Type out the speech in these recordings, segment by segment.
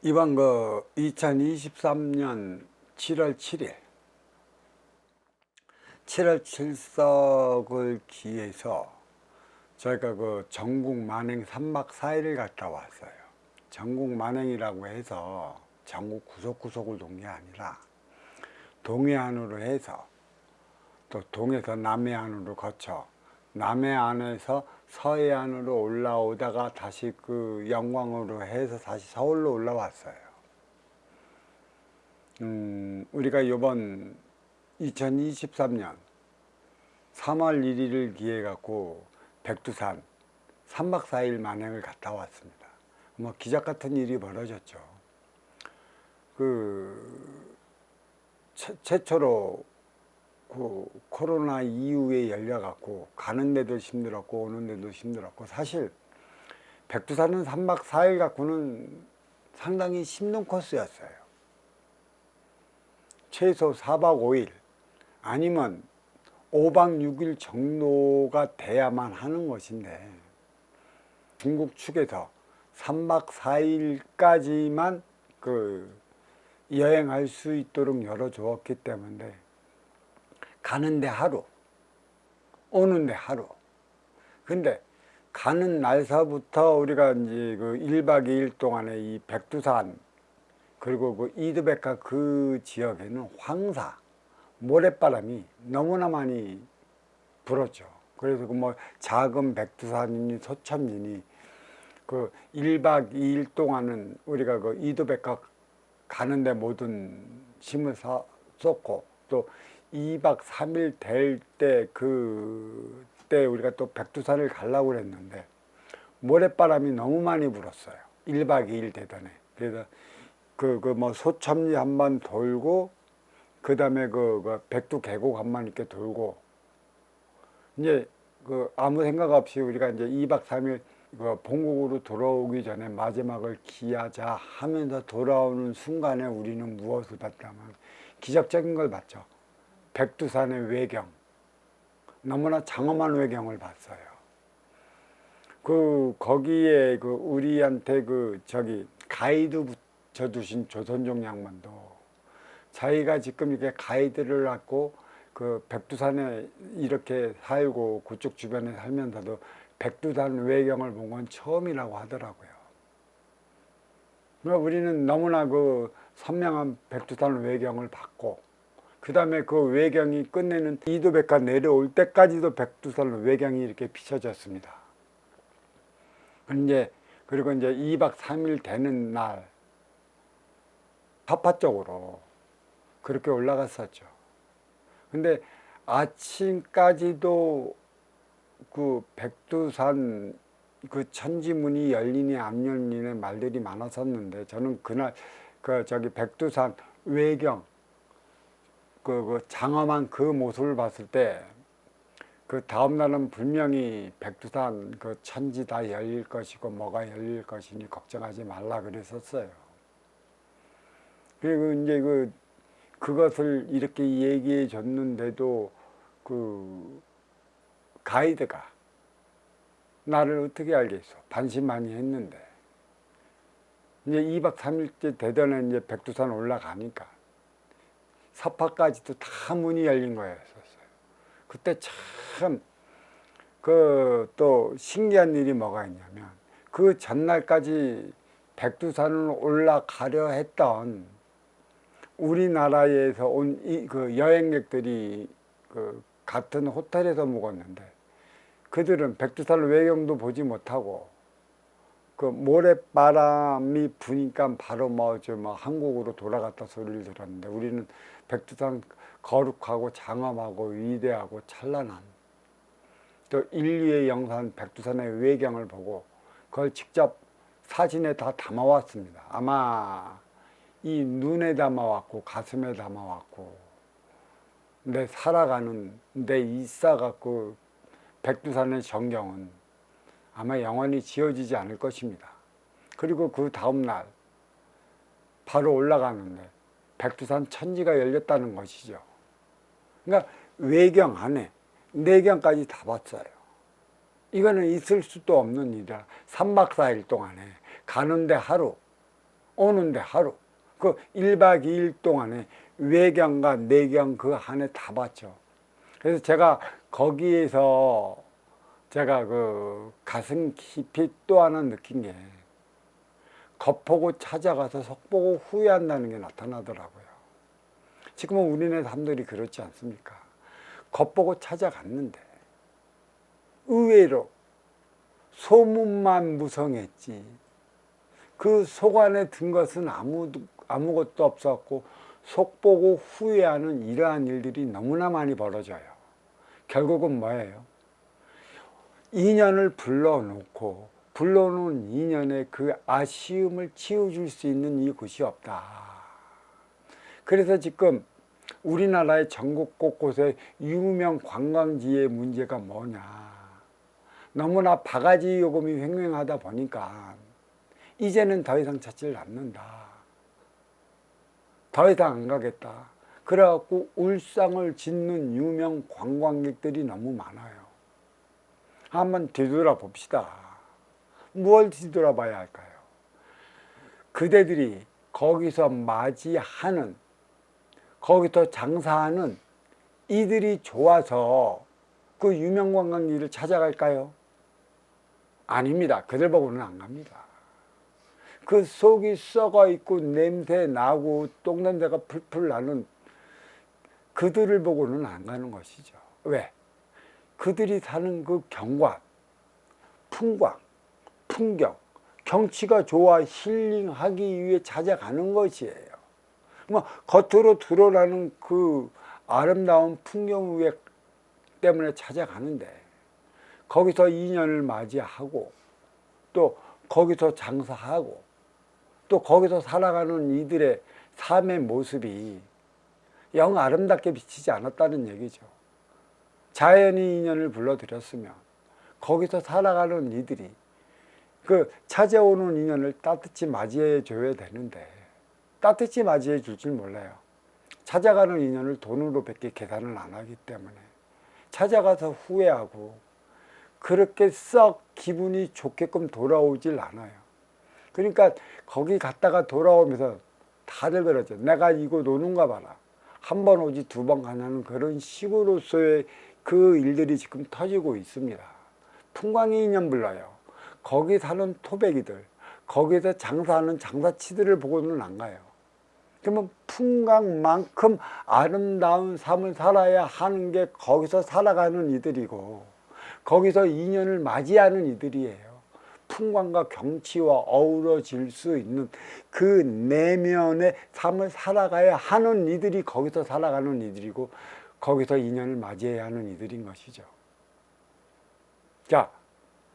이번 2023년 7월 7일 7월 7석을 기해서 저희가 전국 만행 3박 4일을 갔다 왔어요. 전국 만행이라고 해서 전국 구석구석을 돈 게 아니라 동해안으로 해서 또 동에서 남해안으로 거쳐 남해안에서 서해안으로 올라오다가 다시 영광으로 해서 다시 서울로 올라왔어요. 우리가 이번 2023년 3월 1일을 기해 갖고 백두산 3박 4일 만행을 갔다 왔습니다. 뭐 기적 같은 일이 벌어졌죠. 최초로 코로나 이후에 열려갖고 가는 데도 힘들었고 오는 데도 힘들었고, 사실 백두산은 3박 4일 갖고는 상당히 힘든 코스였어요. 최소 4박 5일 아니면 5박 6일 정도가 돼야만 하는 것인데, 중국 측에서 3박 4일까지만 여행할 수 있도록 열어주었기 때문에 가는데 하루, 오는데 하루. 근데 가는 날서부터 우리가 이제 1박 2일 동안에 이 백두산 그리고 이드백화 그 지역에는 황사, 모래바람이 너무나 많이 불었죠. 그래서 작은 백두산이니 소천지니 1박 2일 동안은 우리가 이드백화 가는데 모든 힘을 쏟고, 또 2박 3일 될 때 그때 우리가 또 백두산을 가려고 그랬는데 모래바람이 너무 많이 불었어요. 1박 2일 되던 해. 그래서 소천리 한번 돌고, 그 다음에 백두 계곡 한번 이렇게 돌고, 이제 아무 생각 없이 우리가 이제 2박 3일 본국으로 돌아오기 전에 마지막을 기하자 하면서 돌아오는 순간에 우리는 무엇을 봤다면 기적적인 걸 봤죠. 백두산의 외경, 너무나 장엄한 외경을 봤어요. 거기에 우리한테 가이드 붙여주신 조선종 양반도 자기가 지금 이렇게 가이드를 하고 백두산에 이렇게 살고 그쪽 주변에 살면서도 백두산 외경을 본 건 처음이라고 하더라고요. 그러니까 우리는 너무나 선명한 백두산 외경을 봤고, 그 다음에 그 외경이 끝내는 이드백화 내려올 때까지도 백두산 외경이 이렇게 비춰졌습니다. 그리고 이제 2박 3일 되는 날 파파 쪽으로 그렇게 올라갔었죠. 근데 아침까지도 백두산 천지문이 열리니 안 열리니 말들이 많았었는데, 저는 그날 백두산 외경 장엄한 그 모습을 봤을 때 다음 날은 분명히 백두산 천지 다 열릴 것이고 뭐가 열릴 것이니 걱정하지 말라 그랬었어요. 그리고 이제 그것을 이렇게 얘기해 줬는데도 가이드가 나를 어떻게 알겠어? 반신반의했는데, 이제 2박 3일째 되던 이제 백두산 올라가니까 서파까지도 다 문이 열린 거였었어요. 그때 참 또 신기한 일이 뭐가 있냐면, 그 전날까지 백두산을 올라가려 했던 우리나라에서 온 여행객들이 같은 호텔에서 묵었는데, 그들은 백두산 외경도 보지 못하고 모래바람이 부니까 바로 한국으로 돌아갔다 소리를 들었는데, 우리는 백두산 거룩하고 장엄하고 위대하고 찬란한 또 인류의 영산 백두산의 외경을 보고 그걸 직접 사진에 다 담아왔습니다. 아마 이 눈에 담아왔고 가슴에 담아왔고, 내 살아가는 내 있어갖고 백두산의 전경은 아마 영원히 지워지지 않을 것입니다. 그리고 그 다음날 바로 올라가는데 백두산 천지가 열렸다는 것이죠. 그러니까 외경 안에 내경까지 다 봤어요. 이거는 있을 수도 없는 일이라 3박 4일 동안에 가는데 하루, 오는데 하루. 그 1박 2일 동안에 외경과 내경 그 안에 다 봤죠. 그래서 제가 거기에서 제가 그 가슴 깊이 또 하나 느낀 게 겉보고 찾아가서 속보고 후회한다는 게 나타나더라고요. 지금은 우리네 사람들이 그렇지 않습니까? 겉보고 찾아갔는데 의외로 소문만 무성했지 그 속 안에 든 것은 아무것도 없었고 속보고 후회하는 이러한 일들이 너무나 많이 벌어져요. 결국은 뭐예요? 인연을 불러놓고 불러놓은 인연의 그 아쉬움을 치워줄 수 있는 이곳이 없다. 그래서 지금 우리나라의 전국 곳곳에 유명 관광지의 문제가 뭐냐. 너무나 바가지 요금이 횡행하다 보니까 이제는 더 이상 찾지를 않는다. 더 이상 안 가겠다. 그래갖고 울상을 짓는 유명 관광객들이 너무 많아요. 한번 뒤돌아 봅시다. 무엇을 뒤돌아봐야 할까요? 그대들이 거기서 맞이하는, 거기서 장사하는 이들이 좋아서 그 유명 관광지를 찾아갈까요? 아닙니다. 그들 보고는 안 갑니다. 그 속이 썩어 있고 냄새 나고 똥냄새가 풀풀 나는 그들을 보고는 안 가는 것이죠. 왜? 그들이 사는 그 경관, 풍광, 풍경, 경치가 좋아 힐링하기 위해 찾아가는 것이에요. 뭐 겉으로 드러나는 그 아름다운 풍경 위에 때문에 찾아가는데 거기서 인연을 맞이하고 또 거기서 장사하고 또 거기서 살아가는 이들의 삶의 모습이 영 아름답게 비치지 않았다는 얘기죠. 자연이 인연을 불러들였으면 거기서 살아가는 이들이 그 찾아오는 인연을 따뜻히 맞이해 줘야 되는데 따뜻히 맞이해 줄 줄 몰라요. 찾아가는 인연을 돈으로 밖에 계산을 안 하기 때문에 찾아가서 후회하고 그렇게 썩 기분이 좋게끔 돌아오질 않아요. 그러니까 거기 갔다가 돌아오면서 다들 그러죠. 내가 이곳 오는가 봐라. 한 번 오지 두 번 가냐는 그런 식으로서의 그 일들이 지금 터지고 있습니다. 풍광이 인연 불러요. 거기 사는 토백이들, 거기서 장사하는 장사치들을 보고는 안 가요. 그러면 풍광만큼 아름다운 삶을 살아야 하는 게 거기서 살아가는 이들이고 거기서 인연을 맞이하는 이들이에요. 풍광과 경치와 어우러질 수 있는 그 내면의 삶을 살아가야 하는 이들이 거기서 살아가는 이들이고 거기서 인연을 맞이해야 하는 이들인 것이죠. 자,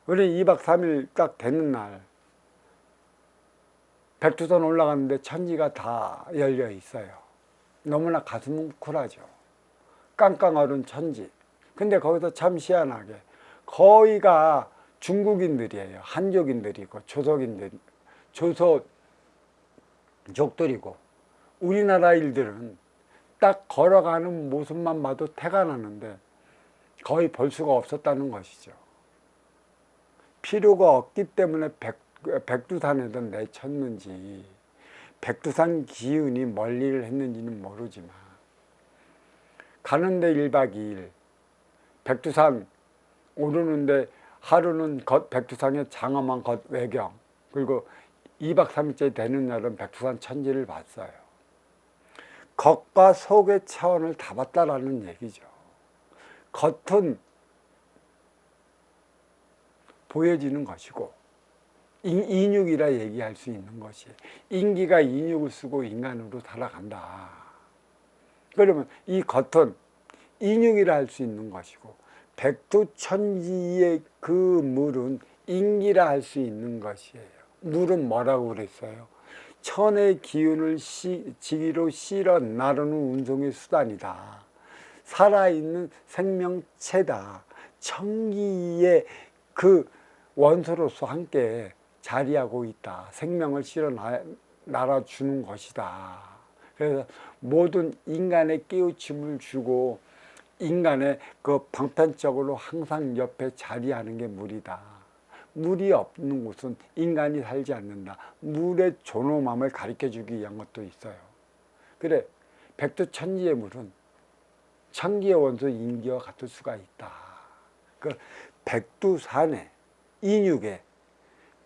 우리 2박 3일 딱 되는 날 백두산 올라갔는데 천지가 다 열려 있어요. 너무나 가슴 뭉클하죠. 깡깡 얼은 천지. 근데 거기서 참 희한하게 거의가 중국인들이에요. 한족인들이고 조선족들이고 우리나라 일들은 딱 걸어가는 모습만 봐도 태가 나는데 거의 볼 수가 없었다는 것이죠. 필요가 없기 때문에 백두산에도 내쳤는지 백두산 기운이 멀리를 했는지는 모르지만 가는데 1박 2일 백두산 오르는데 하루는 백두산의 장엄한 외경 그리고 2박 3일째 되는 날은 백두산 천지를 봤어요. 겉과 속의 차원을 다 봤다라는 얘기죠. 겉은 보여지는 것이고 인육이라 얘기할 수 있는 것이 인기가 인육을 쓰고 인간으로 살아간다. 그러면 이 겉은 인육이라 할 수 있는 것이고 백두천지의 그 물은 인기라 할 수 있는 것이에요. 물은 뭐라고 그랬어요? 천의 기운을 지기로 실어 나르는 운송의 수단이다. 살아있는 생명체다. 천기의 그 원소로서 함께 자리하고 있다. 생명을 실어 날아주는 것이다. 그래서 모든 인간의 깨우침을 주고 인간의 그 방편적으로 항상 옆에 자리하는 게 물이다. 물이 없는 곳은 인간이 살지 않는다. 물의 존엄함을 가르쳐주기 위한 것도 있어요. 그래, 백두천지의 물은 천기의 원소 인기와 같을 수가 있다. 그 백두산에, 인육에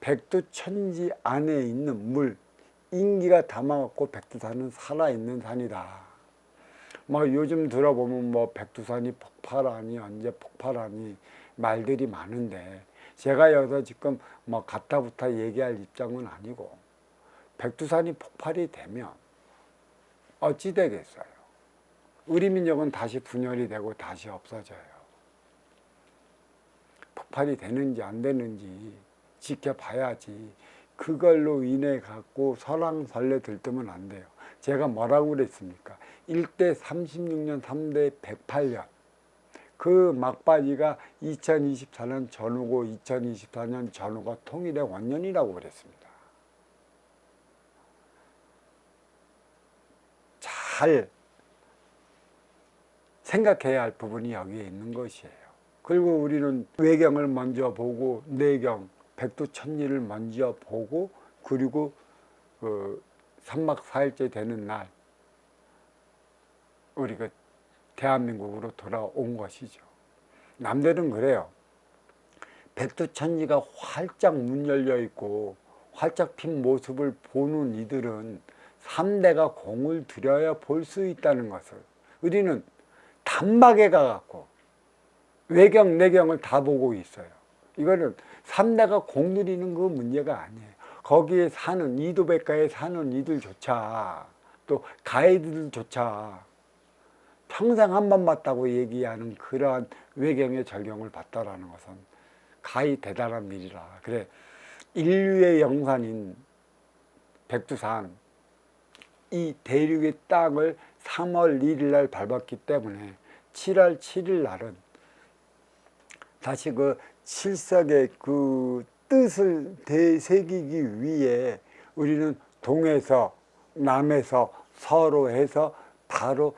백두천지 안에 있는 물, 인기가 담아갖고 백두산은 살아있는 산이다. 뭐 요즘 들어보면 뭐 백두산이 폭발하니 언제 폭발하니 말들이 많은데, 제가 여기서 지금 뭐 가타부타 얘기할 입장은 아니고, 백두산이 폭발이 되면 어찌 되겠어요? 우리 민족은 다시 분열이 되고 다시 없어져요. 폭발이 되는지 안 되는지 지켜봐야지, 그걸로 인해 갖고 설왕설래 들뜨면 안 돼요. 제가 뭐라고 그랬습니까? 1대 36년, 3대 108년. 그 막바지가 2024년 전후고 2024년 전후가 통일의 원년이라고 그랬습니다. 잘 생각해야 할 부분이 여기에 있는 것이에요. 그리고 우리는 외경을 먼저 보고 내경, 백두천리를 먼저 보고, 그리고 그 3박 4일째 되는 날 우리가 대한민국으로 돌아온 것이죠. 남들은 그래요. 백두천지가 활짝 문 열려 있고 활짝 핀 모습을 보는 이들은 3대가 공을 들여야 볼 수 있다는 것을, 우리는 단박에 가갖고 외경, 내경을 다 보고 있어요. 이거는 3대가 공 들이는 그 문제가 아니에요. 거기에 사는, 이도백가에 사는 이들조차, 또 가이드들조차 평생 한 번 봤다고 얘기하는 그러한 외경의 절경을 봤다라는 것은 가히 대단한 일이라. 그래, 인류의 영산인 백두산, 이 대륙의 땅을 3월 1일 날 밟았기 때문에 7월 7일 날은 다시 그 칠석의 그 뜻을 되새기기 위해 우리는 동에서 남에서 서로 해서 바로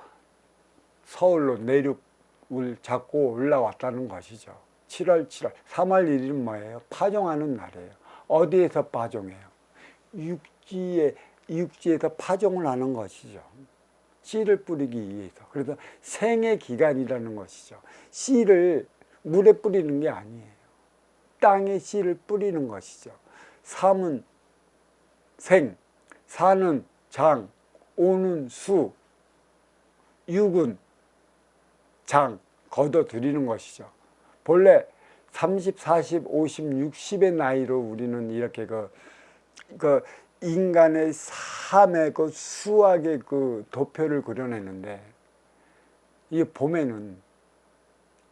서울로 내륙을 잡고 올라왔다는 것이죠. 7월 7월, 3월 1일은 뭐예요? 파종하는 날이에요. 어디에서 파종해요? 육지에서 파종을 하는 것이죠. 씨를 뿌리기 위해서. 그래서 생의 기간이라는 것이죠. 씨를 물에 뿌리는 게 아니에요. 땅에 씨를 뿌리는 것이죠. 삼은 생, 사는 장, 오는 수, 육은 장, 거둬들이는 것이죠. 본래 30, 40, 50, 60의 나이로 우리는 이렇게 그 인간의 삶의 그 수학의 그 도표를 그려내는데, 이 봄에는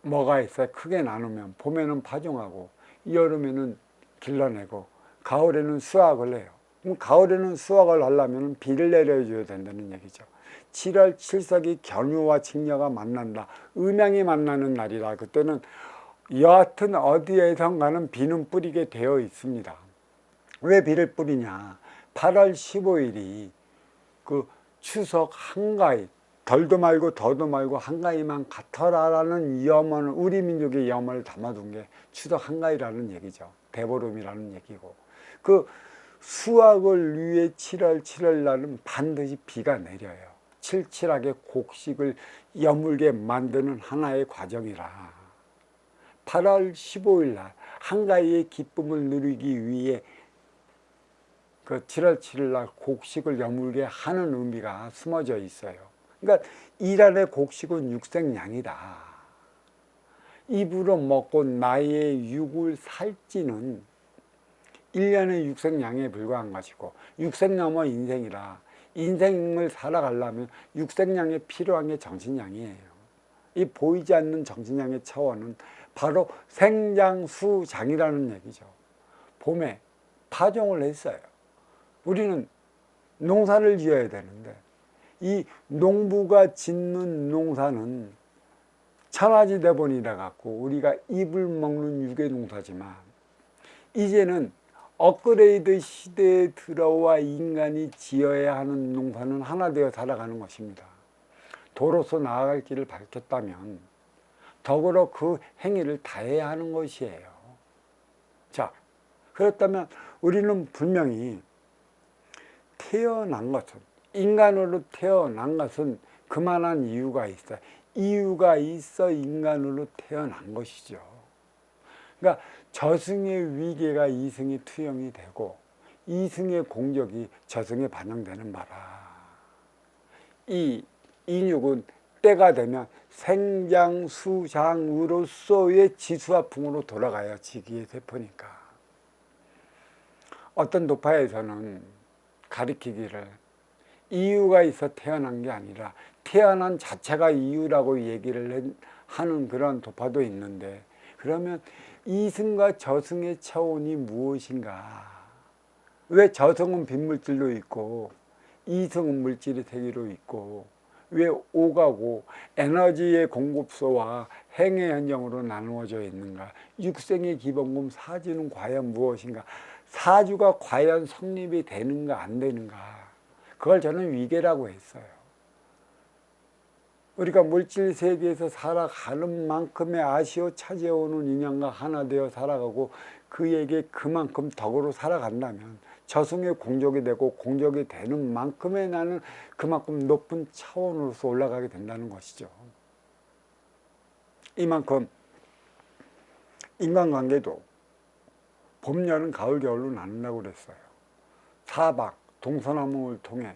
뭐가 있어요? 크게 나누면 봄에는 파종하고, 여름에는 길러내고, 가을에는 수확을 해요. 그럼 가을에는 수확을 하려면 비를 내려줘야 된다는 얘기죠. 7월 7석이 견유와 직녀가 만난다. 음양이 만나는 날이라. 그때는 여하튼 어디에선가는 비는 뿌리게 되어 있습니다. 왜 비를 뿌리냐? 8월 15일이 그 추석 한가위, 덜도 말고 더도 말고 한가위만 같아라라는 염원을, 우리 민족의 염원을 담아둔 게 추석 한가위라는 얘기죠. 대보름이라는 얘기고, 그 수확을 위해 7월 7일 날은 반드시 비가 내려요. 칠칠하게 곡식을 여물게 만드는 하나의 과정이라. 8월 15일 날 한가위의 기쁨을 누리기 위해 그 7월 7일 날 곡식을 여물게 하는 의미가 숨어져 있어요. 그러니까 이란의 곡식은 육색양이다. 입으로 먹고 나의 육을 살찌는 1년의 육색양에 불과한 것이고, 육색양은 인생이라. 인생을 살아가려면 육색양에 필요한 게 정신양이에요. 이 보이지 않는 정신양의 차원은 바로 생장수장이라는 얘기죠. 봄에 파종을 했어요. 우리는 농사를 지어야 되는데, 이 농부가 짓는 농사는 천하지대본이라 갖고 우리가 입을 먹는 유괴 농사지만, 이제는 업그레이드 시대에 들어와 인간이 지어야 하는 농사는 하나 되어 살아가는 것입니다. 도로서 나아갈 길을 밝혔다면 더불어 그 행위를 다해야 하는 것이에요. 자, 그렇다면 우리는 분명히 태어난 것은, 인간으로 태어난 것은 그만한 이유가 있어요. 이유가 있어 인간으로 태어난 것이죠. 그러니까 저승의 위계가 이승에 투영이 되고 이승의 공적이 저승에 반영되는 바라 이 인육은 때가 되면 생장수장으로서의 지수화풍으로 돌아가요. 지기의 세포니까. 어떤 도파에서는 가리키기를 이유가 있어 태어난 게 아니라 태어난 자체가 이유라고 얘기를 하는 그런 도파도 있는데, 그러면 이승과 저승의 차원이 무엇인가? 왜 저승은 빈물질로 있고 이승은 물질의 세계로 있고, 왜 오가고 에너지의 공급소와 행의 현정으로 나누어져 있는가? 육생의 기본금 사주는 과연 무엇인가? 사주가 과연 성립이 되는가 안 되는가? 그걸 저는 위계라고 했어요. 우리가 물질 세계에서 살아가는 만큼의 아시오 차지해오는 인연과 하나 되어 살아가고 그에게 그만큼 덕으로 살아간다면 저승의 공적이 되고 공적이 되는 만큼의 나는 그만큼 높은 차원으로서 올라가게 된다는 것이죠. 이만큼 인간관계도 봄, 여름, 가을, 겨울로 나눈다고 그랬어요. 사박, 동서남북을 통해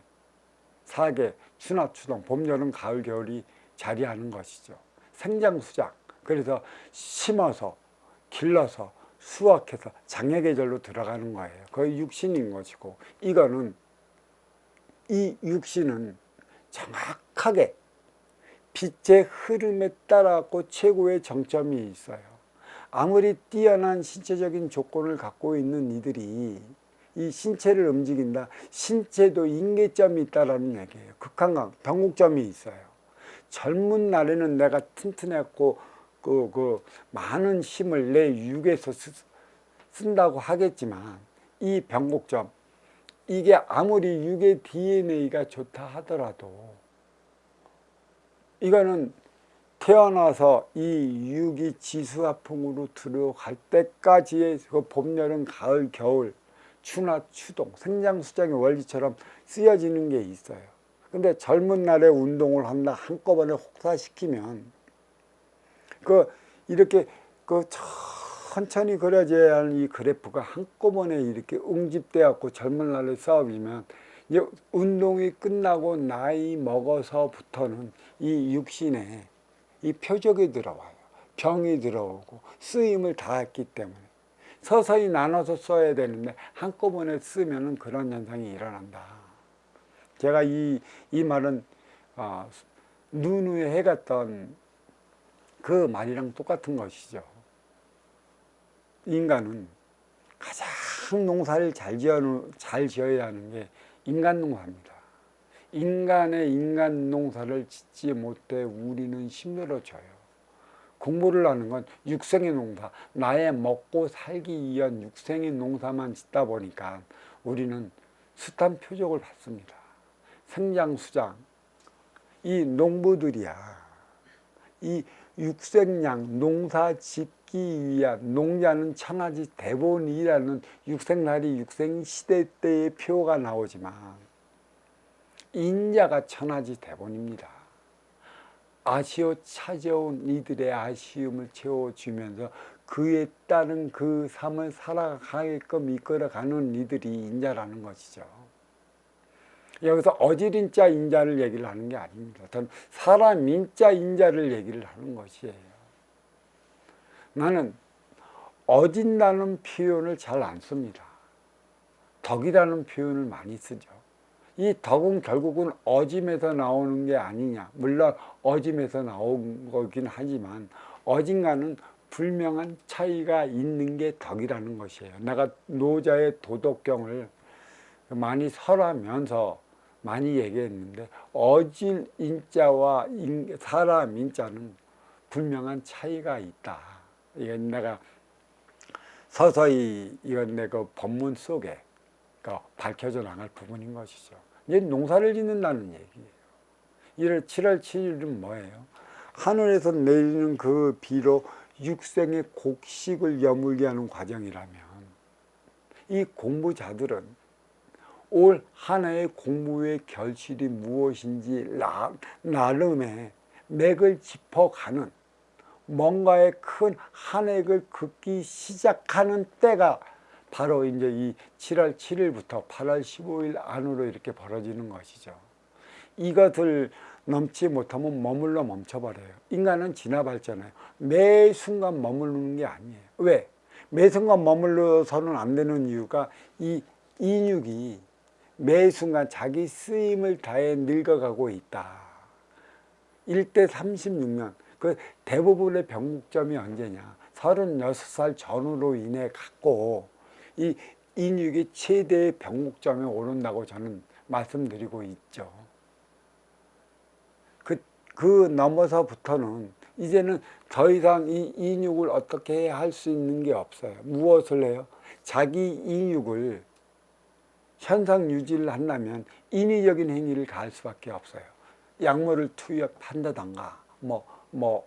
사계, 추나 추동, 봄, 여름, 가을, 겨울이 자리하는 것이죠. 생장수작, 그래서 심어서 길러서 수확해서 장애계절로 들어가는 거예요. 거의 육신인 것이고, 이거는 이 육신은 정확하게 빛의 흐름에 따라서 최고의 정점이 있어요. 아무리 뛰어난 신체적인 조건을 갖고 있는 이들이 이 신체를 움직인다. 신체도 인계점이 있다라는 얘기예요. 극한강, 변곡점이 있어요. 젊은 날에는 내가 튼튼했고 많은 힘을 내 육에서 쓴다고 하겠지만 이 변곡점, 이게 아무리 육의 DNA가 좋다 하더라도 이거는 태어나서 이 육이 지수화풍으로 들어갈 때까지의 그 봄, 여름, 가을, 겨울, 추나 추동, 생장수장의 원리처럼 쓰여지는 게 있어요. 근데 젊은 날에 운동을 한다 한꺼번에 혹사시키면 이렇게 천천히 그려져야 하는 이 그래프가 한꺼번에 이렇게 응집돼 갖고 젊은 날에 싸우면 이제 운동이 끝나고 나이 먹어서부터는 이 육신에 이 표적이 들어와요. 병이 들어오고 쓰임을 다했기 때문에 서서히 나눠서 써야 되는데 한꺼번에 쓰면은 그런 현상이 일어난다. 제가 이 말은 누누이 해갔던 그 말이랑 똑같은 것이죠. 인간은 가장 농사를 잘 지어야 하는 게 인간 농사입니다. 인간의 인간 농사를 짓지 못해 우리는 힘들어져요. 공부를 하는 건 육생의 농사, 나의 먹고 살기 위한 육생의 농사만 짓다 보니까 우리는 숱한 표적을 받습니다. 생장수장, 이 농부들이야, 이 육생양 농사 짓기 위한, 농자는 천하지 대본이라는 육생날이 육생시대 때의 표가 나오지만 인자가 천하지 대본입니다. 아쉬워 찾아온 이들의 아쉬움을 채워주면서 그에 따른 그 삶을 살아가게끔 이끌어가는 이들이 인자라는 것이죠. 여기서 어지린자 인자를 얘기를 하는 게 아닙니다. 저는 사람 인자 인자를 얘기를 하는 것이에요. 나는 어진다는 표현을 잘 안 씁니다. 덕이라는 표현을 많이 쓰죠. 이 덕은 결국은 어짐에서 나오는 게 아니냐. 물론 어짐에서 나온 거긴 하지만 어딘가는 분명한 차이가 있는 게 덕이라는 것이에요. 내가 노자의 도덕경을 많이 설하면서 많이 얘기했는데 어질 인자와 사람 인자는 분명한 차이가 있다. 이건 내가 서서히 이건 내가 법문 속에 밝혀져 나갈 부분인 것이죠. 이제 농사를 짓는다는 얘기예요. 1월 7월 7일은 뭐예요? 하늘에서 내리는 그 비로 육생의 곡식을 여물게 하는 과정이라면 이 공부자들은 올 한 해의 공부의 결실이 무엇인지 나름의 맥을 짚어가는 뭔가의 큰 한 획을 긋기 시작하는 때가 바로 이제 이 7월 7일부터 8월 15일 안으로 이렇게 벌어지는 것이죠. 이것을 넘지 못하면 머물러 멈춰버려요. 인간은 진화 발전해요. 매 순간 머무르는 게 아니에요. 왜? 매 순간 머물러서는 안 되는 이유가 이 인육이 매 순간 자기 쓰임을 다해 늙어가고 있다. 1대 36년. 그 대부분의 병목점이 언제냐? 36살 전후로 인해 갖고 이 인육이 최대의 병목점에 오른다고 저는 말씀드리고 있죠. 그 넘어서부터는 이제는 더 이상 이 인육을 어떻게 해야 할 수 있는 게 없어요. 무엇을 해요? 자기 인육을 현상 유지를 한다면 인위적인 행위를 가할 수밖에 없어요. 약물을 투약한다던가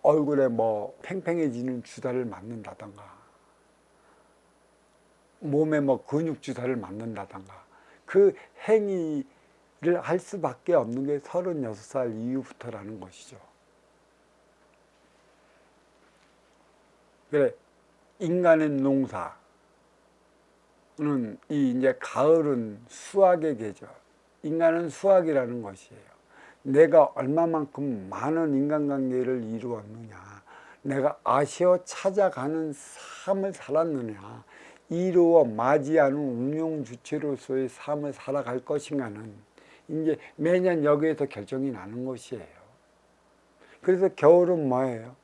얼굴에 팽팽해지는 주사를 맞는다던가 몸에 근육 주사를 맞는다던가 그 행위를 할 수밖에 없는 게 36살 이후부터라는 것이죠. 그래, 인간의 농사는 이제 가을은 수확의 계절. 인간은 수확이라는 것이에요. 내가 얼마만큼 많은 인간관계를 이루었느냐, 내가 아쉬워 찾아가는 삶을 살았느냐, 이루어 맞이하는 운용주체로서의 삶을 살아갈 것인가는 이제 매년 여기에서 결정이 나는 것이에요. 그래서 겨울은 뭐예요?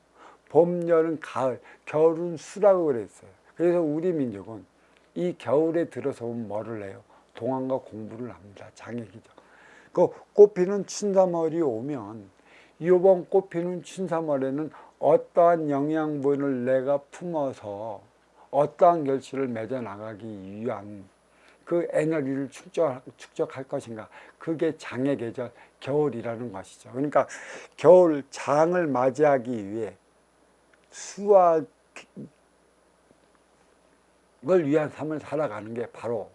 봄, 여름, 가을, 겨울은 수라고 그랬어요. 그래서 우리 민족은 이 겨울에 들어서면 뭐를 해요? 동안과 공부를 합니다. 장애기죠. 그 꽃피는 춘삼월이 오면 이번 꽃피는 춘삼월에는 어떠한 영양분을 내가 품어서 어떠한 결실을 맺어 나가기 위한 그 에너지를 축적할 것인가. 그게 장의 계절 겨울이라는 것이죠. 그러니까 겨울 장을 맞이하기 위해 수확을 위한 삶을 살아가는 게 바로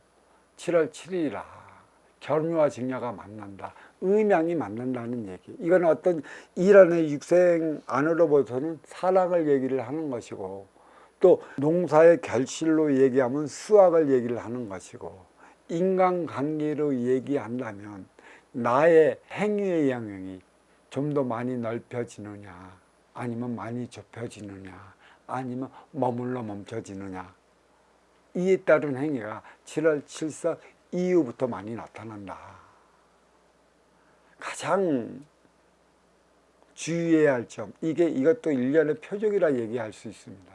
7월 7일이라 결묘와 직녀가 만난다. 음양이 만난다는 얘기. 이건 어떤 일안의 육생 안으로부터는 사랑을 얘기를 하는 것이고 또 농사의 결실로 얘기하면 수확을 얘기를 하는 것이고 인간관계로 얘기한다면 나의 행위의 영역이 좀 더 많이 넓혀지느냐 아니면 많이 좁혀지느냐 아니면 머물러 멈춰지느냐 이에 따른 행위가 7월 7석 이후부터 많이 나타난다. 가장 주의해야 할 점, 이것도 일련의 표적이라 얘기할 수 있습니다.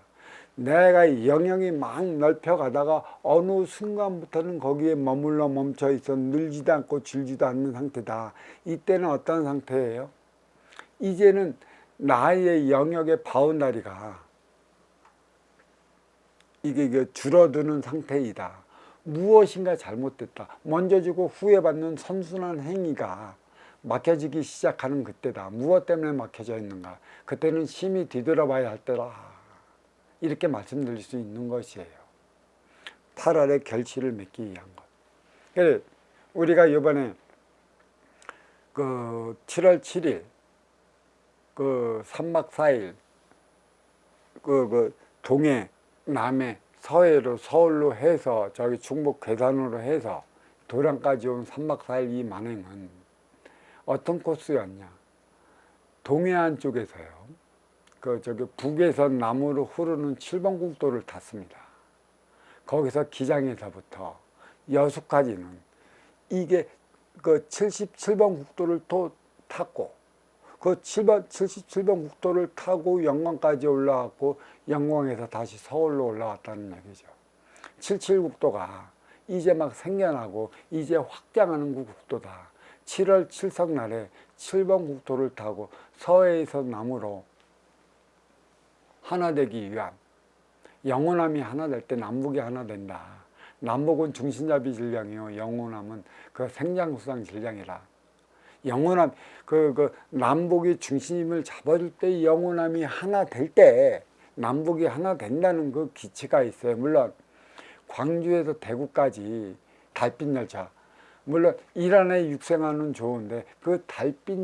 내가 영역이 막 넓혀가다가 어느 순간부터는 거기에 머물러 멈춰 있어 늘지도 않고 줄지도 않는 상태다. 이때는 어떤 상태예요? 이제는 나의 영역의 바운다리가 이게 줄어드는 상태이다. 무엇인가 잘못됐다. 먼저 주고 후회 받는 선순환 행위가 막혀지기 시작하는 그때다. 무엇 때문에 막혀져 있는가? 그때는 심히 뒤돌아봐야 할 때다. 이렇게 말씀드릴 수 있는 것이에요. 8월에 결실을 맺기 위한 것. 그래서 우리가 이번에 그 7월 7일 그 3박 4일 그 동해 남해 서해로 서울로 해서 저기 중북 괴산으로 해서 도량까지 온 3박 4일 이 만행은 어떤 코스였냐? 동해안 쪽에서요. 저기 북에서 남으로 흐르는 7번 국도를 탔습니다. 거기서 기장에서부터 여수까지는 이게 그 77번 국도를 또 탔고 그 77번 국도를 타고 영광까지 올라왔고 영광에서 다시 서울로 올라왔다는 얘기죠. 77국도가 이제 막 생겨나고 이제 확장하는 그 국도다. 7월 7석 날에 7번 국도를 타고 서해에서 남으로 하나 되기 위한 영호남이 하나 될 때 남북이 하나 된다. 남북은 중심잡이 질량이요. 영호남은 그 생장수상 질량이라. 영호남 남북이 중심을 잡아줄 때 영호남이 하나 될 때 남북이 하나 된다는 그 기치가 있어요. 물론 광주에서 대구까지 달빛 열차, 물론 일안에 육생화는 좋은데 그 달빛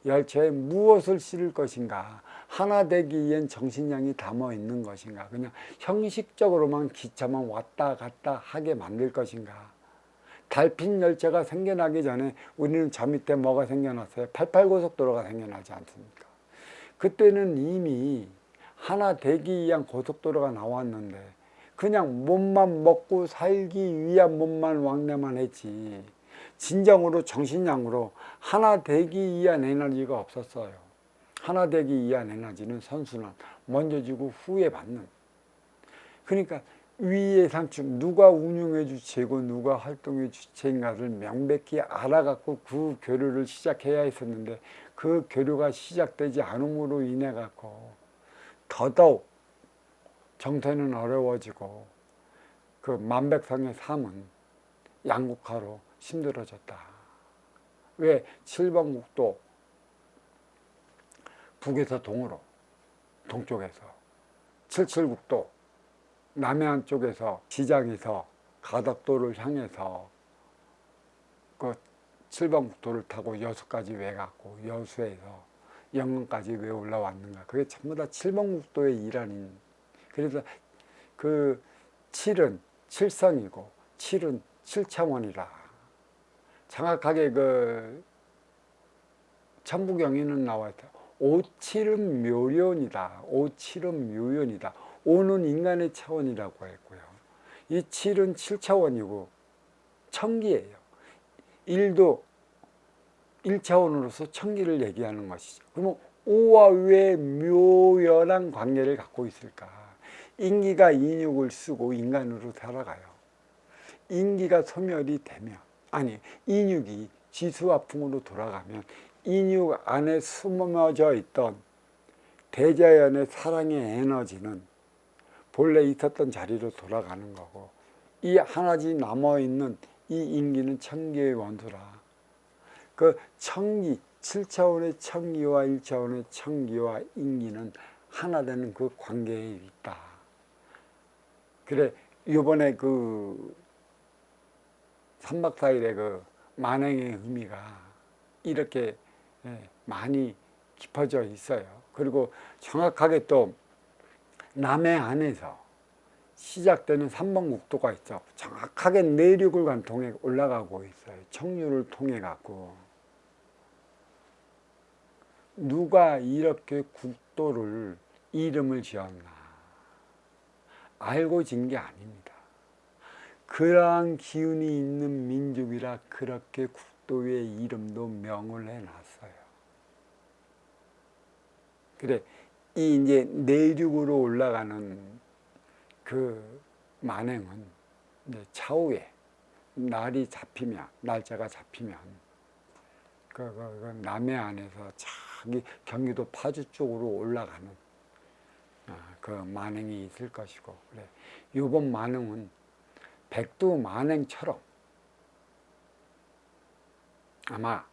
열차에 무엇을 실을 것인가, 하나 되기 위한 정신량이 담아 있는 것인가, 그냥 형식적으로만 기차만 왔다 갔다 하게 만들 것인가. 달빛 열차가 생겨나기 전에 우리는 저 밑에 뭐가 생겨났어요? 88고속도로가 생겨나지 않습니까? 그때는 이미 하나 되기 위한 고속도로가 나왔는데 그냥 몸만 먹고 살기 위한 몸만 왕래만 했지, 진정으로 정신량으로 하나 되기 위한 에너지가 없었어요. 하나 되기 위한 에너지는 선순환, 먼저 주고 후에 받는. 그러니까 위의 상축, 누가 운용의 주체고 누가 활동의 주체인가를 명백히 알아갖고 그 교류를 시작해야 했었는데 그 교류가 시작되지 않음으로 인해 갖고 더더욱 정태는 어려워지고 그 만백성의 삶은 양극화로 힘들어졌다. 왜? 7번 국도 북에서 동으로, 동쪽에서 77국도 남해안 쪽에서 시장에서 가덕도를 향해서 그 7번 국도를 타고 여수까지 왜 갔고 여수에서 영광까지 왜 올라왔는가. 그게 전부 다 7번 국도의 일환인. 그래서 그 7은 칠성이고 7은 7차원이라. 정확하게 그 천부경에는 나와 있다. 5칠은 묘련이다. 5칠은 묘연이다. 5는 인간의 차원이라고 했고요. 이 7은 7차원이고 천기예요. 1도 1차원으로서 천기를 얘기하는 것이죠. 그러면 5와 왜 묘연한 관계를 갖고 있을까? 인기가 인육을 쓰고 인간으로 살아가요. 인기가 소멸이 되면, 아니, 인육이 지수화풍으로 돌아가면 인육 안에 숨어져 있던 대자연의 사랑의 에너지는 본래 있었던 자리로 돌아가는 거고, 이 하나씩 남아있는 이 인기는 천기의 원소라. 그 천기, 7차원의 천기와 1차원의 천기와 인기는 하나 되는 그 관계에 있다. 그래, 요번에 그 3박 4일의 그 만행의 의미가 이렇게 많이 깊어져 있어요. 그리고 정확하게 또 남해안에서 시작되는 3번 국도가 있죠. 정확하게 내륙을 관통해 올라가고 있어요. 청류를 통해 갖고. 누가 이렇게 국도를 이름을 지었나? 알고 진 게 아닙니다. 그러한 기운이 있는 민족이라 그렇게 국도의 이름도 명을 해놨어요. 그래, 이 이제 내륙으로 올라가는 그 만행은 이제 차후에 날이 잡히면, 날짜가 잡히면 그 남해안에서 저기 경기도 파주 쪽으로 올라가는 그 만행이 있을 것이고, 그래, 이번 만행은 백두 만행처럼 아마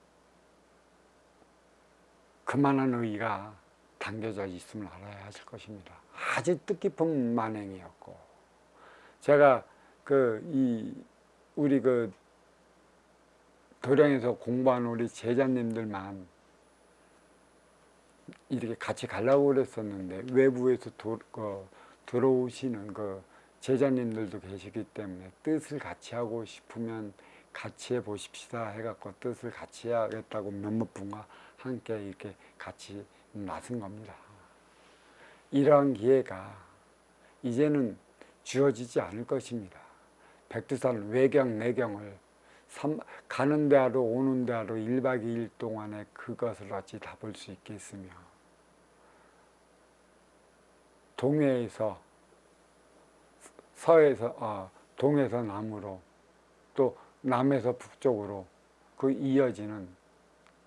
그만한 의의가 담겨져 있음을 알아야 하실 것입니다. 아주 뜻깊은 만행이었고, 제가 우리 도량에서 공부한 우리 제자님들만 이렇게 같이 가려고 그랬었는데 외부에서 들어오시는 그 제자님들도 계시기 때문에 뜻을 같이 하고 싶으면 같이 해 보십시다 해갖고 뜻을 같이 해야겠다고 몇몇 분과 함께 이렇게 같이 나선 겁니다. 이러한 기회가 이제는 주어지지 않을 것입니다. 백두산 외경 내경을 가는 데하루 오는 데하루 1박 2일 동안에 그것을 어찌 다 볼 수 있겠으며, 동해에서 동에서 남으로 또 남에서 북쪽으로 그 이어지는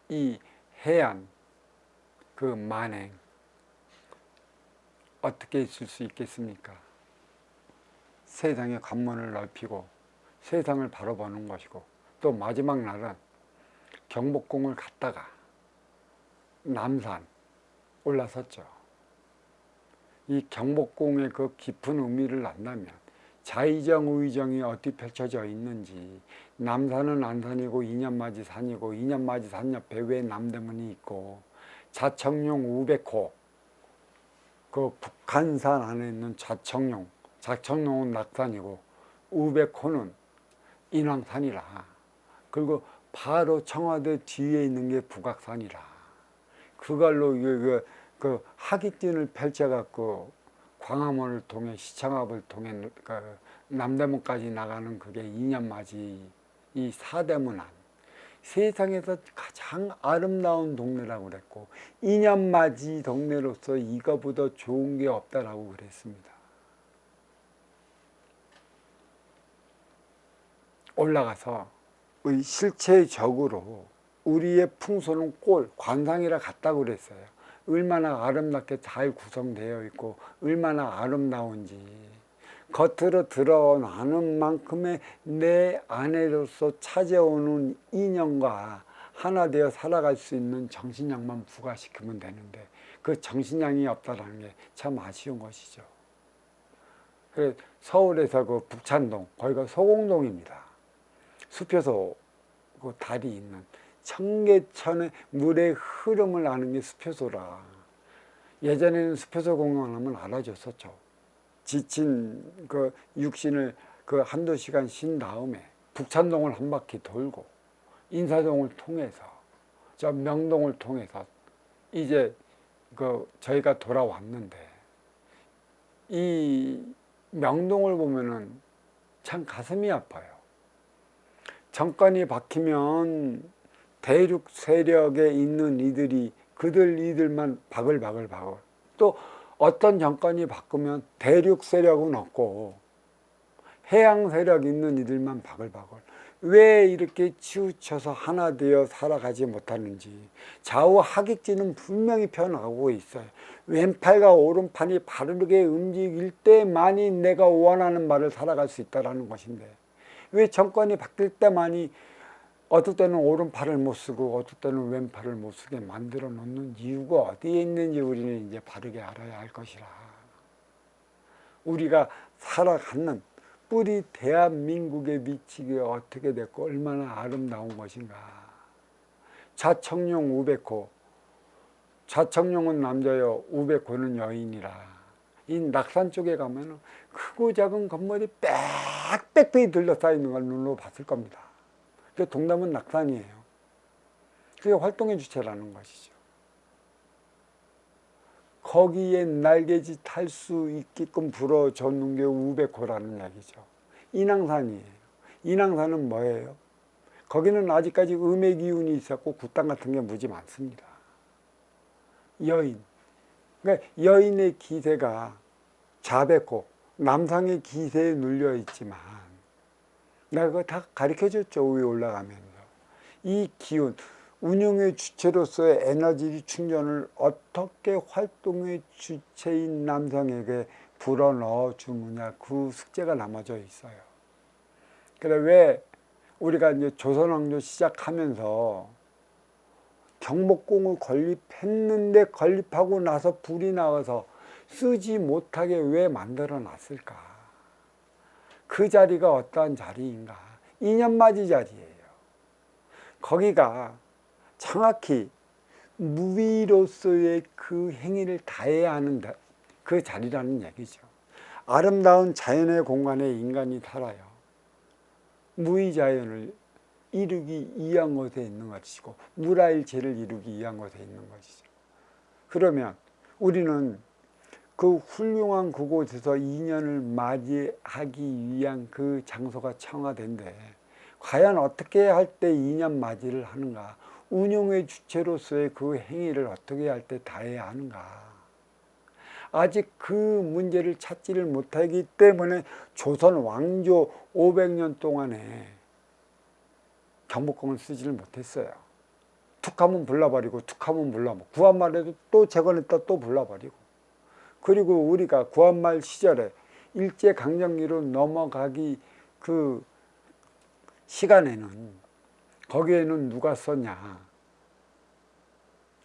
이 해안 그 만행 어떻게 있을 수 있겠습니까? 세상의 관문을 넓히고 세상을 바라보는 것이고, 또 마지막 날은 경복궁을 갔다가 남산 올라섰죠. 이 경복궁의 그 깊은 의미를 안다면 자의정 우의정이 어떻게 펼쳐져 있는지, 남산은 안산이고 인연맞이 산이고 인연맞이 산 옆에 왜 남대문이 있고, 자청룡 우백호, 그 북한산 안에 있는 자청룡, 자청룡은 낙산이고 우백호는 인왕산이라. 그리고 바로 청와대 뒤에 있는 게 북악산이라. 그걸로 그 하객진을 펼쳐갖고 광화문을 통해 시청앞을 통해 그 남대문까지 나가는 그게 인연맞이 이 사대문 안. 세상에서 가장 아름다운 동네라고 그랬고 인연맞이 동네로서 이거보다 좋은 게 없다라고 그랬습니다. 올라가서 실체적으로 우리의 풍소는 꼴, 관상이라 같다고 그랬어요. 얼마나 아름답게 잘 구성되어 있고 얼마나 아름다운지 겉으로 드러나는 만큼의 내 안에로서 찾아오는 인연과 하나 되어 살아갈 수 있는 정신량만 부과시키면 되는데 그 정신량이 없다는 게 참 아쉬운 것이죠. 그래서 서울에서 그 북찬동, 거기가 소공동입니다. 수표소 그 달이 있는 청계천의 물의 흐름을 아는 게 수표소라. 예전에는 수표소 공연하면 알아줬었죠. 지친 그 육신을 그 한두 시간 쉰 다음에 북찬동을 한 바퀴 돌고 인사동을 통해서 저 명동을 통해서 이제 그 저희가 돌아왔는데 이 명동을 보면은 참 가슴이 아파요. 정권이 바뀌면 대륙 세력에 있는 이들만 바글바글. 또 어떤 정권이 바꾸면 대륙 세력은 없고 해양 세력 있는 이들만 바글바글. 왜 이렇게 치우쳐서 하나 되어 살아가지 못하는지 좌우 하객진은 분명히 펴나가고 있어요. 왼팔과 오른팔이 바르게 움직일 때만이 내가 원하는 말을 살아갈 수 있다는 것인데 왜 정권이 바뀔 때만이 어떨 때는 오른팔을 못 쓰고 어떨 때는 왼팔을 못 쓰게 만들어 놓는 이유가 어디에 있는지 우리는 이제 바르게 알아야 할 것이라. 우리가 살아가는 뿌리 대한민국에 미치게 어떻게 됐고 얼마나 아름다운 것인가. 자청룡 우백호, 자청룡은 남자여 우백호는 여인이라. 이 낙산 쪽에 가면은 크고 작은 건물이 빽빽히 둘러싸여 있는 걸 눈으로 봤을 겁니다. 그 동남은 낙산이에요. 그게 활동의 주체라는 것이죠. 거기에 날개짓 할 수 있게끔 불어줬는 게 우백호라는 얘기죠. 인왕산이에요. 인왕산은 뭐예요? 거기는 아직까지 음의 기운이 있었고 굿당 같은 게 무지 많습니다. 여인. 그러니까 여인의 기세가 자백호, 남상의 기세에 눌려 있지만 내가 그거 다 가르쳐줬죠. 위에 올라가면서. 이 기운, 운영의 주체로서의 에너지 충전을 어떻게 활동의 주체인 남성에게 불어넣어 주느냐 그 숙제가 남아져 있어요. 그래 왜 우리가 이제 조선왕조 시작하면서 경복궁을 건립했는데 건립하고 나서 불이 나와서 쓰지 못하게 왜 만들어 놨을까? 그 자리가 어떠한 자리인가? 인연맞이 자리예요. 거기가 정확히 무위로서의 그 행위를 다해야 하는 그 자리라는 얘기죠. 아름다운 자연의 공간에 인간이 살아요. 무위자연을 이루기 위한 것에 있는 것이고 무라일체를 이루기 위한 것에 있는 것이죠. 그러면 우리는 그 훌륭한 그곳에서 인연을 맞이하기 위한 그 장소가 청와대인데 과연 어떻게 할 때 인연 맞이를 하는가? 운용의 주체로서의 그 행위를 어떻게 할 때 다해야 하는가? 아직 그 문제를 찾지를 못하기 때문에 조선 왕조 500년 동안에 경복궁을 쓰지를 못했어요. 툭하면 불나버리고 툭하면 불나버리고 구한말에도 또 재건했다 또 불나버리고 그리고 우리가 구한말 시절에 일제강점기로 넘어가기 그 시간에는 거기에는 누가 썼냐?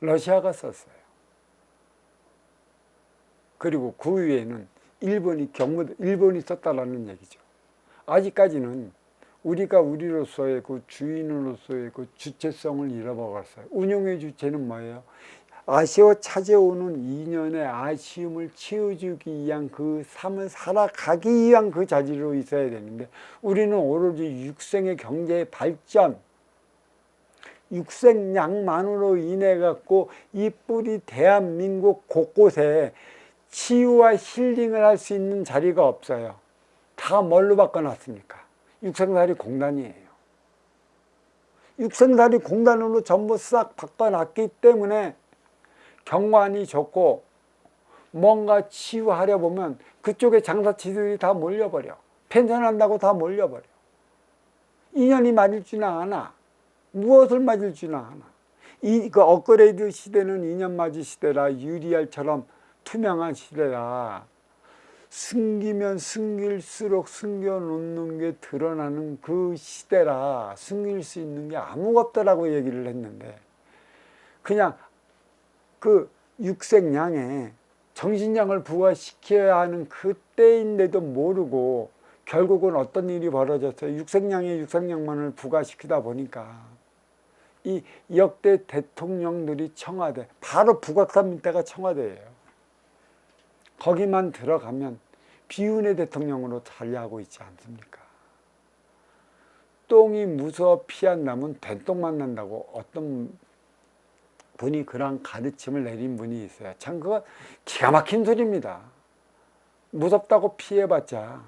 러시아가 썼어요. 그리고 그 위에는 일본이 썼다라는 얘기죠. 아직까지는 우리가 우리로서의 그 주인으로서의 그 주체성을 잃어버렸어요. 운용의 주체는 뭐예요? 아쉬워 찾아오는 인연의 아쉬움을 채워주기 위한 그 삶을 살아가기 위한 그 자질로 있어야 되는데, 우리는 오로지 육생의 경제의 발전, 육생량만으로 인해 갖고 이 뿌리 대한민국 곳곳에 치유와 힐링을 할 수 있는 자리가 없어요. 다 뭘로 바꿔놨습니까? 육생살이 공단이에요. 육생살이 공단으로 전부 싹 바꿔놨기 때문에 경관이 좋고 뭔가 치유하려 보면 그쪽에 장사치들이 다 몰려버려. 펜션한다고 다 몰려버려. 인연이 맞을 줄은 아나. 무엇을 맞을 줄은 아나. 그 업그레이드 시대는 인연 맞을 시대라, 유리알처럼 투명한 시대라, 숨기면 숨길수록 숨겨놓는 게 드러나는 그 시대라, 숨길 수 있는 게 아무것도 없다라고 얘기를 했는데, 그냥 그 육생량에 정신량을 부과시켜야 하는 그때인데도 모르고 결국은 어떤 일이 벌어졌어요. 육생량에 육생량만을 부과시키다 보니까 이 역대 대통령들이 청와대, 바로 북악산 밑에가 청와대예요. 거기만 들어가면 비운의 대통령으로 자리하고 있지 않습니까? 똥이 무서워 피한다면 된똥만 난다고 어떤 분이 그런 가르침을 내린 분이 있어요. 참 그건 기가 막힌 소리입니다. 무섭다고 피해봤자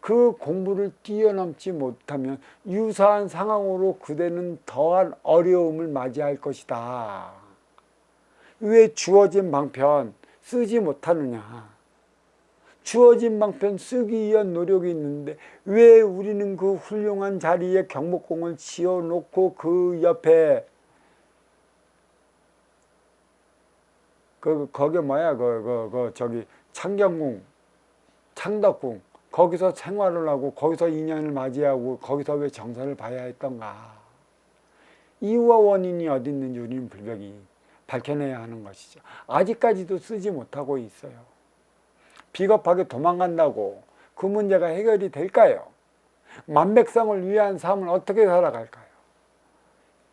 그 공부를 뛰어넘지 못하면 유사한 상황으로 그대는 더한 어려움을 맞이할 것이다. 왜 주어진 방편 쓰지 못하느냐? 주어진 방편 쓰기 위한 노력이 있는데 왜 우리는 그 훌륭한 자리에 경복궁을 지어놓고 그 옆에 거기 뭐야 저기 창경궁, 창덕궁, 거기서 생활을 하고 거기서 인연을 맞이하고 거기서 왜 정선을 봐야 했던가? 이유와 원인이 어디 있는지 우리는 불명히 밝혀내야 하는 것이죠. 아직까지도 쓰지 못하고 있어요. 비겁하게 도망간다고 그 문제가 해결이 될까요? 만백성을 위한 삶을 어떻게 살아갈까요?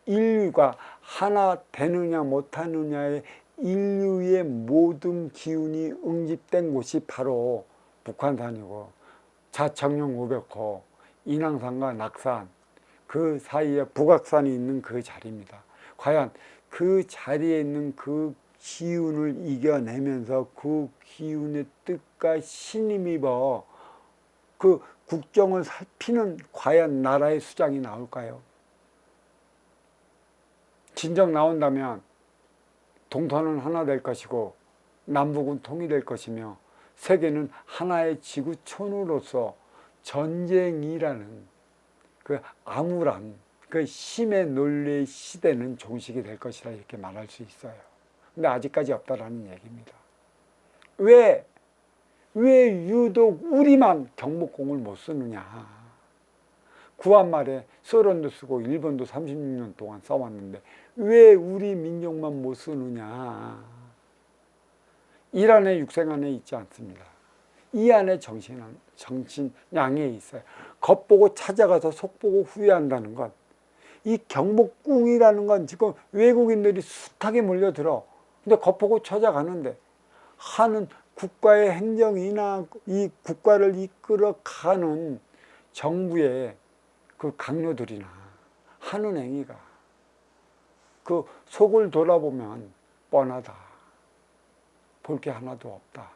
인류가 하나 되느냐 못하느냐의 인류의 모든 기운이 응집된 곳이 바로 북한산이고, 자청령 500호, 인왕산과 낙산 그 사이에 북악산이 있는 그 자리입니다. 과연 그 자리에 있는 그 기운을 이겨내면서 그 기운의 뜻과 신임입어 그 국정을 살피는 과연 나라의 수장이 나올까요? 진정 나온다면 동서는 하나 될 것이고 남북은 통일될 것이며 세계는 하나의 지구촌으로서 전쟁이라는 그 암울한 그 힘의 논리의 시대는 종식이 될 것이다, 이렇게 말할 수 있어요. 근데 아직까지 없다라는 얘기입니다. 왜 유독 우리만 경복궁을 못 쓰느냐? 구한말에 소련도 쓰고 일본도 36년 동안 써왔는데 왜 우리 민족만 못 쓰느냐? 일 안에 육생 안에 있지 않습니다. 이 안에 정신량에 있어요. 겉보고 찾아가서 속보고 후회한다는 것. 이 경복궁이라는 건 지금 외국인들이 숱하게 몰려들어. 근데 겉보고 찾아가는데 하는 국가의 행정이나 이 국가를 이끌어가는 정부의 그 강요들이나 하는 행위가 그 속을 돌아보면 뻔하다. 볼 게 하나도 없다.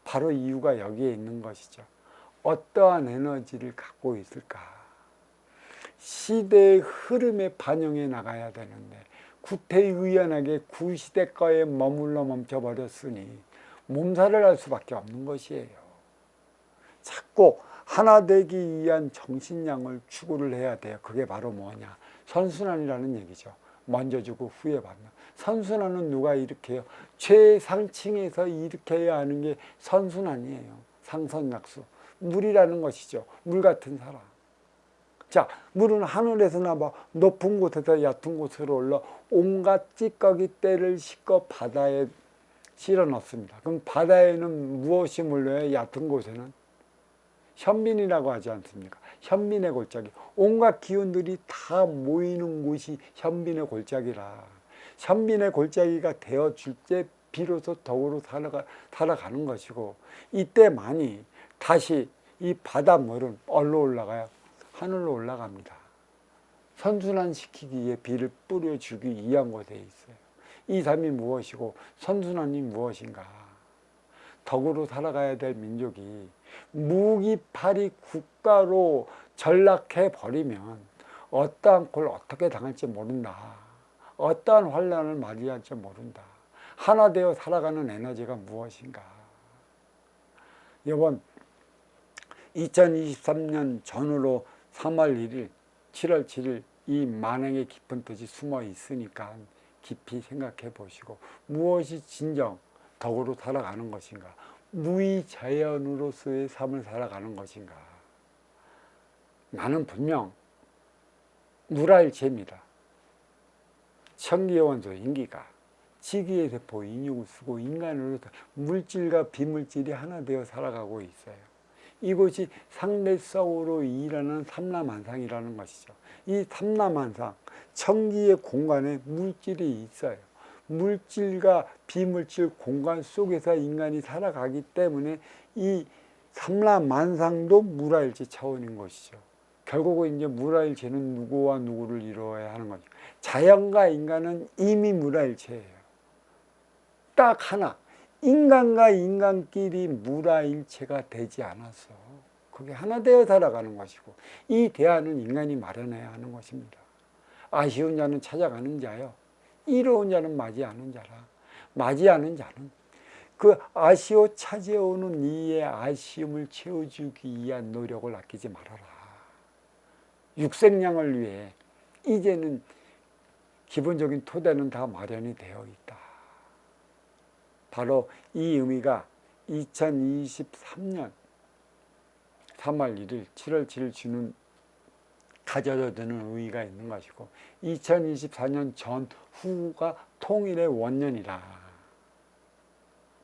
바로 이유가 여기에 있는 것이죠. 어떠한 에너지를 갖고 있을까? 시대의 흐름에 반영해 나가야 되는데 구태의연하게 구시대 거에 머물러 멈춰버렸으니 몸살을 할 수밖에 없는 것이에요. 자꾸 하나 되기 위한 정신량을 추구를 해야 돼요. 그게 바로 뭐냐? 선순환이라는 얘기죠. 먼저 주고 후회 받는. 선순환은 누가 일으켜요? 최상층에서 일으켜야 하는 게 선순환이에요. 상선약수. 물이라는 것이죠. 물 같은 사람. 자, 물은 하늘에서 나와 높은 곳에서 얕은 곳으로 올라 온갖 찌꺼기 때를 씻고 바다에 실어 넣습니다. 그럼 바다에는 무엇이 몰려요? 얕은 곳에는 현민이라고 하지 않습니까? 현민의 골짜기. 온갖 기운들이 다 모이는 곳이 현민의 골짜기라. 현민의 골짜기가 되어줄 때 비로소 덕으로 살아가는 것이고, 이때만이 다시 이 바닷물은 어디로 올라가요? 하늘로 올라갑니다. 선순환시키기 위해 비를 뿌려주기 위한 곳에 있어요. 이 삶이 무엇이고 선순환이 무엇인가? 덕으로 살아가야 될 민족이 무기파리 국가로 전락해 버리면 어떠한 꼴 어떻게 당할지 모른다. 어떠한 환란을 맞이할지 모른다. 하나 되어 살아가는 에너지가 무엇인가? 이번 2023년 전후로 3월 1일, 7월 7일 이 만행의 깊은 뜻이 숨어 있으니까 깊이 생각해 보시고, 무엇이 진정 덕으로 살아가는 것인가? 무의자연으로서의 삶을 살아가는 것인가? 나는 분명 무라일체입니다. 천기원소 인기가 지기의 세포 인육을 쓰고 인간으로 물질과 비물질이 하나 되어 살아가고 있어요. 이것이 상대성으로 일하는 삼라만상이라는 것이죠. 이 삼라만상, 천기의 공간에 물질이 있어요. 물질과 비물질 공간 속에서 인간이 살아가기 때문에 이 삼라만상도 무라일체 차원인 것이죠. 결국은 이제 무라일체는 누구와 누구를 이루어야 하는 거죠. 자연과 인간은 이미 무라일체예요. 딱 하나, 인간과 인간끼리 무라일체가 되지 않았어. 그게 하나 되어 살아가는 것이고, 이 대안은 인간이 마련해야 하는 것입니다. 아쉬운 자는 찾아가는 자요, 이로운 자는 맞이하는 자라. 맞이하는 자는 그 아쉬워 찾아오는 이의 아쉬움을 채워주기 위한 노력을 아끼지 말아라. 육생량을 위해 이제는 기본적인 토대는 다 마련이 되어 있다. 바로 이 의미가 2023년 3월 1일, 7월 7일 주는 가져다 드는 의의가 있는 것이고, 2024년 전후가 통일의 원년이라.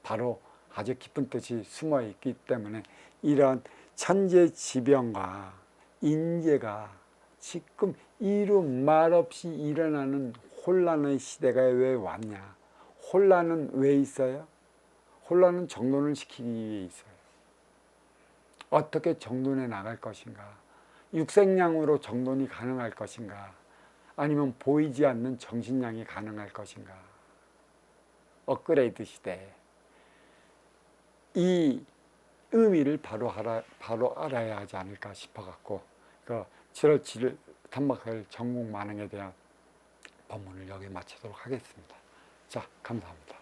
바로 아주 깊은 뜻이 숨어 있기 때문에 이런 천재지변과 인재가 지금 이루 말없이 일어나는 혼란의 시대가 왜 왔냐? 혼란은 왜 있어요? 혼란은 정돈을 시키기 위해 있어요. 어떻게 정돈해 나갈 것인가? 육생량으로 정돈이 가능할 것인가? 아니면 보이지 않는 정신량이 가능할 것인가? 업그레이드 시대. 이 의미를 바로 알아야 하지 않을까 싶어갖고, 7월 7일 탄막할 전국 만행에 대한 법문을 여기 마치도록 하겠습니다. 자, 감사합니다.